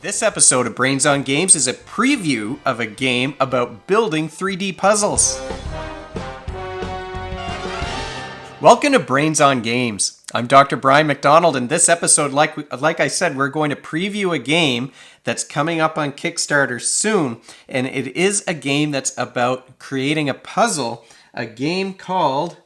This episode of Brains on Games is a preview of a game about building 3D puzzles. Welcome to Brains on Games. I'm Dr. Brian McDonald, and this episode, like I said, we're going to preview a game that's coming up on Kickstarter soon, and it is a game that's about creating a puzzle, a game called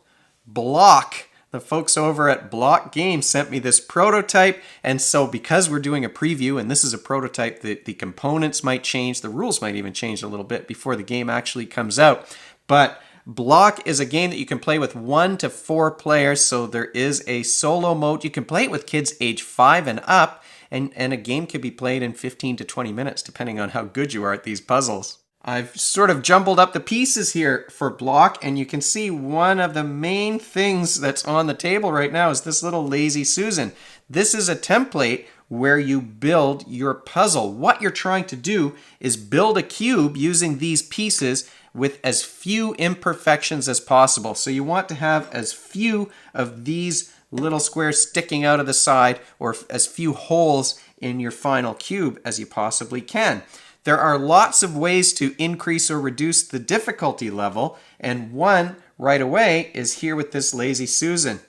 Blokk. The folks over at Blokk Games sent me this prototype, and so because we're doing a preview and this is a prototype, the components might change, the rules might even change a little bit before the game actually comes out. But Blokk is a game that you can play with 1 to 4 players, so there is a solo mode. You can play it with kids age 5 and up, and a game can be played in 15 to 20 minutes, depending on how good you are at these puzzles. I've sort of jumbled up the pieces here for Blokk, and you can see one of the main things that's on the table right now is this little Lazy Susan. This is a template where you build your puzzle. What you're trying to do is build a cube using these pieces with as few imperfections as possible. So you want to have as few of these little squares sticking out of the side, or as few holes in your final cube as you possibly can. There are lots of ways to increase or reduce the difficulty level, and one right away is here with this Lazy Susan.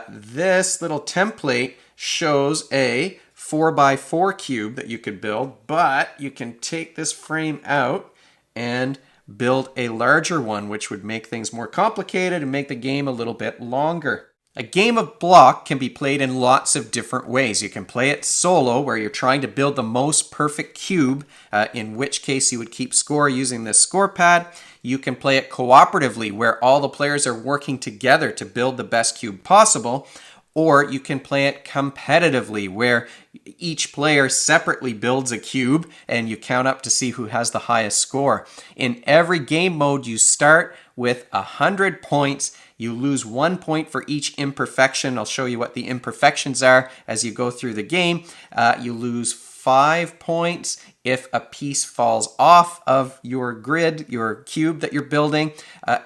This little template shows a 4x4 cube that you could build, but you can take this frame out and build a larger one, which would make things more complicated and make the game a little bit longer. A game of Blokk can be played in lots of different ways. You can play it solo, where you're trying to build the most perfect cube, in which case you would keep score using this score pad. You can play it cooperatively, where all the players are working together to build the best cube possible. Or you can play it competitively, where each player separately builds a cube and you count up to see who has the highest score. In every game mode, you start with 100 points. You lose 1 point for each imperfection. I'll show you what the imperfections are as you go through the game. You lose 5 points if a piece falls off of your grid, your cube that you're building,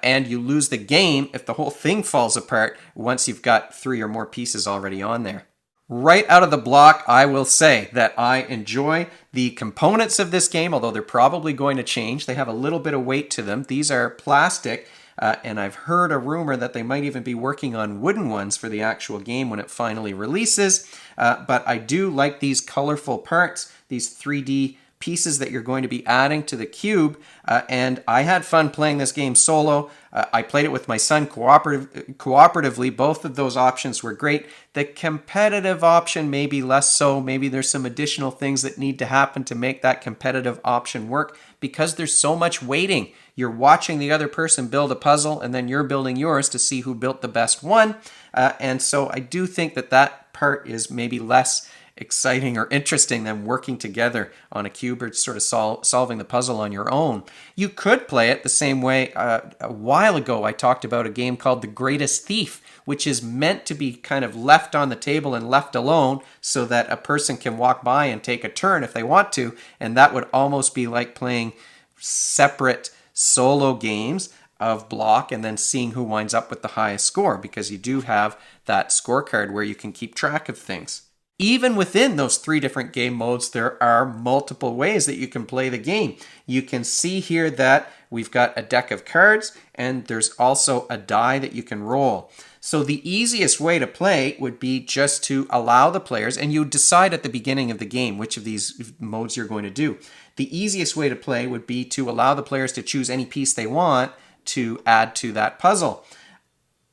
and you lose the game if the whole thing falls apart once you've got 3 or more pieces already on there. Right out of the block, I will say that I enjoy the components of this game, although they're probably going to change. They have a little bit of weight to them. These are plastic, and I've heard a rumor that they might even be working on wooden ones for the actual game when it finally releases. But I do like these colorful parts, these 3D pieces that you're going to be adding to the cube, and I had fun playing this game solo. I played it with my son cooperatively. Both of those options were great. The competitive option maybe less so. Maybe there's some additional things that need to happen to make that competitive option work, because there's so much waiting. You're watching the other person build a puzzle, and then you're building yours to see who built the best one. And so I do think that part is maybe less exciting or interesting than working together on a cube or sort of solving the puzzle on your own. You could play it the same way. A while ago, I talked about a game called The Greatest Thief, which is meant to be kind of left on the table and left alone so that a person can walk by and take a turn if they want to, and that would almost be like playing separate solo games of Blokk and then seeing who winds up with the highest score, because you do have that scorecard where you can keep track of things. Even within those 3 different game modes, there are multiple ways that you can play the game. You can see here that we've got a deck of cards, and there's also a die that you can roll. So the easiest way to play would be just to allow the players, and you decide at the beginning of the game which of these modes you're going to do. The easiest way to play would be to allow the players to choose any piece they want to add to that puzzle.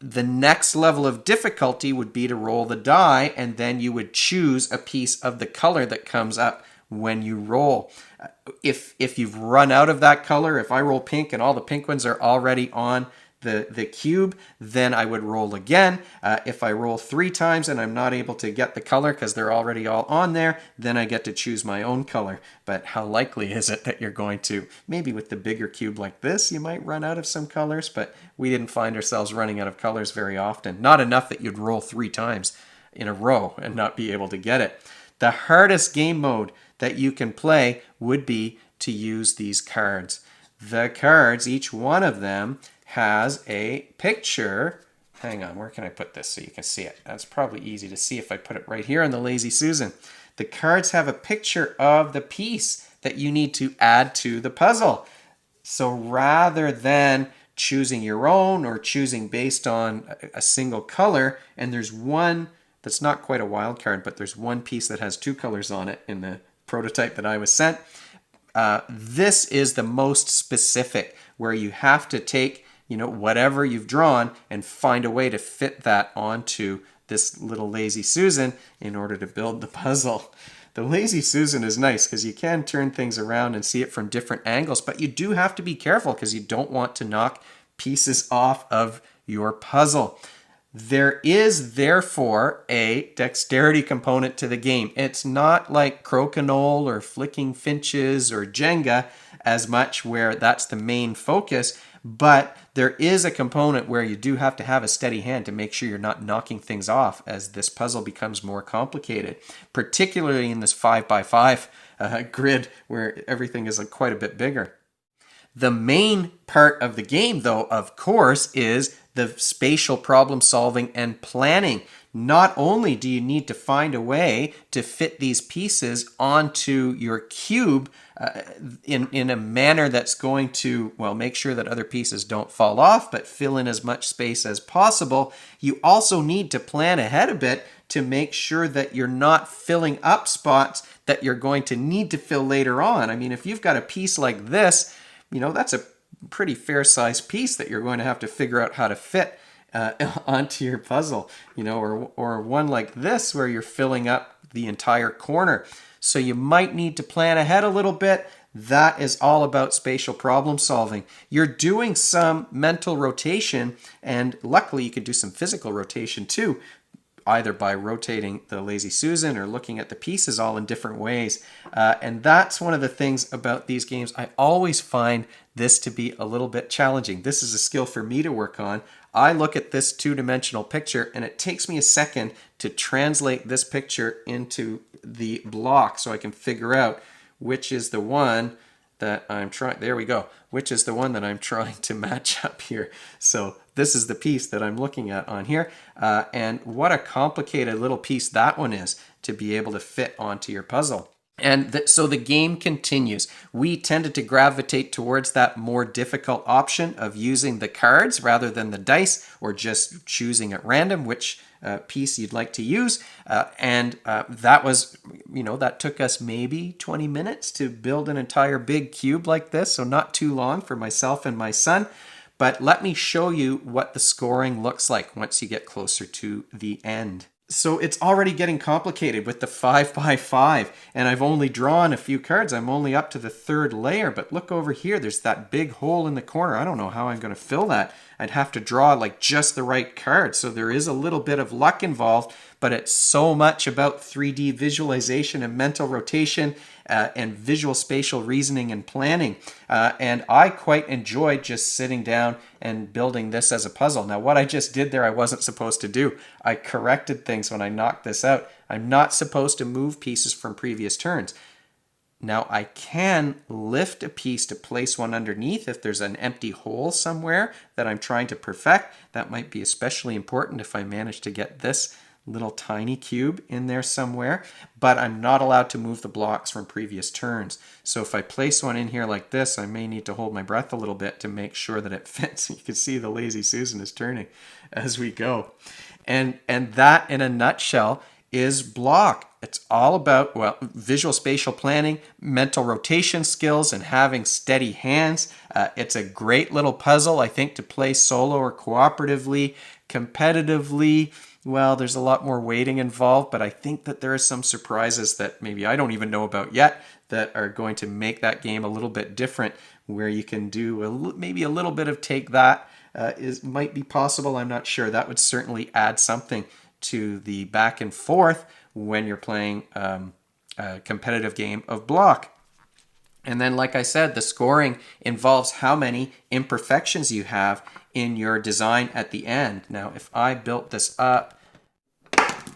The next level of difficulty would be to roll the die, and then you would choose a piece of the color that comes up when you roll. If you've run out of that color, if I roll pink and all the pink ones are already on the cube, then I would roll again. If I roll 3 times and I'm not able to get the color because they're already all on there, then I get to choose my own color. But how likely is it that you're going to, maybe with the bigger cube like this, you might run out of some colors, but we didn't find ourselves running out of colors very often. Not enough that you'd roll 3 times in a row and not be able to get it. The hardest game mode that you can play would be to use these cards. The cards, each one of them, has a picture. Hang on, where can I put this so you can see it? That's probably easy to see if I put it right here on the Lazy Susan. The cards have a picture of the piece that you need to add to the puzzle. So rather than choosing your own or choosing based on a single color, and there's one that's not quite a wild card, but there's one piece that has two colors on it in the prototype that I was sent. This is the most specific, where you have to take, whatever you've drawn and find a way to fit that onto this little Lazy Susan in order to build the puzzle. The Lazy Susan is nice because you can turn things around and see it from different angles, but you do have to be careful because you don't want to knock pieces off of your puzzle. There is therefore a dexterity component to the game. It's not like crokinole or flicking finches or Jenga as much where that's the main focus, but there is a component where you do have to have a steady hand to make sure you're not knocking things off as this puzzle becomes more complicated, particularly in this 5x5 grid where everything is quite a bit bigger. The main part of the game, though, of course, is the spatial problem solving and planning. Not only do you need to find a way to fit these pieces onto your cube in a manner that's going to, make sure that other pieces don't fall off, but fill in as much space as possible, you also need to plan ahead a bit to make sure that you're not filling up spots that you're going to need to fill later on. I mean, if you've got a piece like this, that's a pretty fair-sized piece that you're going to have to figure out how to fit onto your puzzle, or one like this where you're filling up the entire corner. So you might need to plan ahead a little bit. That is all about spatial problem solving. You're doing some mental rotation, and luckily you can do some physical rotation too, either by rotating the Lazy Susan or looking at the pieces all in different ways. And that's one of the things about these games. I always find this to be a little bit challenging. This is a skill for me to work on. I look at this two-dimensional picture and it takes me a second to translate this picture into the block so I can figure out which is the one that I'm trying, there we go, which is the one that I'm trying to match up here. So this is the piece that I'm looking at on here. And what a complicated little piece that one is to be able to fit onto your puzzle. And so the game continues. We tended to gravitate towards that more difficult option of using the cards rather than the dice, or just choosing at random which piece you'd like to use. And that was, that took us maybe 20 minutes to build an entire big cube like this. So not too long for myself and my son. But let me show you what the scoring looks like once you get closer to the end. So it's already getting complicated with the 5x5, and I've only drawn a few cards. I'm only up to the third layer, but look over here. There's that big hole in the corner. I don't know how I'm going to fill that. I'd have to draw like just the right card. So there is a little bit of luck involved, but it's so much about 3D visualization and mental rotation and visual spatial reasoning and planning. And I quite enjoyed just sitting down and building this as a puzzle. Now, what I just did there, I wasn't supposed to do. I corrected things when I knocked this out. I'm not supposed to move pieces from previous turns. Now, I can lift a piece to place one underneath if there's an empty hole somewhere that I'm trying to perfect. That might be especially important if I manage to get this little tiny cube in there somewhere, but I'm not allowed to move the blocks from previous turns. So if I place one in here like this, I may need to hold my breath a little bit to make sure that it fits. You can see the Lazy Susan is turning as we go. And that, in a nutshell, is Blokk. It's all about, visual spatial planning, mental rotation skills, and having steady hands. It's a great little puzzle, I think, to play solo or cooperatively. Competitively, there's a lot more waiting involved, but I think that there are some surprises that maybe I don't even know about yet that are going to make that game a little bit different, where you can do maybe a little bit of take that might be possible. I'm not sure. That would certainly add something to the back and forth when you're playing a competitive game of Blokk. And then, like I said, the scoring involves how many imperfections you have in your design at the end. Now, if I built this up,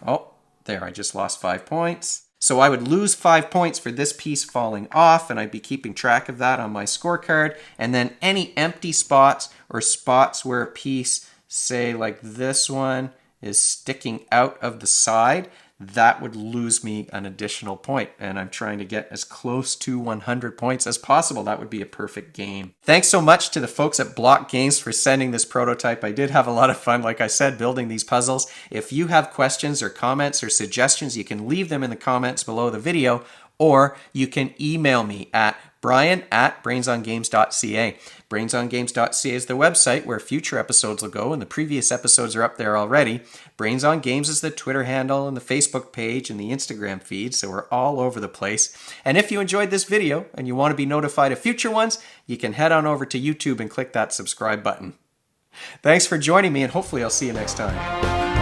I just lost 5 points. So I would lose 5 points for this piece falling off, and I'd be keeping track of that on my scorecard. And then any empty spots or spots where a piece, say like this one, is sticking out of the side, that would lose me an additional point, and I'm trying to get as close to 100 points as possible. That would be a perfect game. Thanks so much to the folks at Blokk Games for sending this prototype. I did have a lot of fun, like I said, building these puzzles. If you have questions or comments or suggestions, you can leave them in the comments below the video, or you can email me at brian@brainsongames.ca. Brainsongames.ca is the website where future episodes will go, and the previous episodes are up there already. Brains on Games is the Twitter handle and the Facebook page and the Instagram feed, so we're all over the place. And if you enjoyed this video and you want to be notified of future ones, you can head on over to YouTube and click that subscribe button. Thanks for joining me, and hopefully I'll see you next time.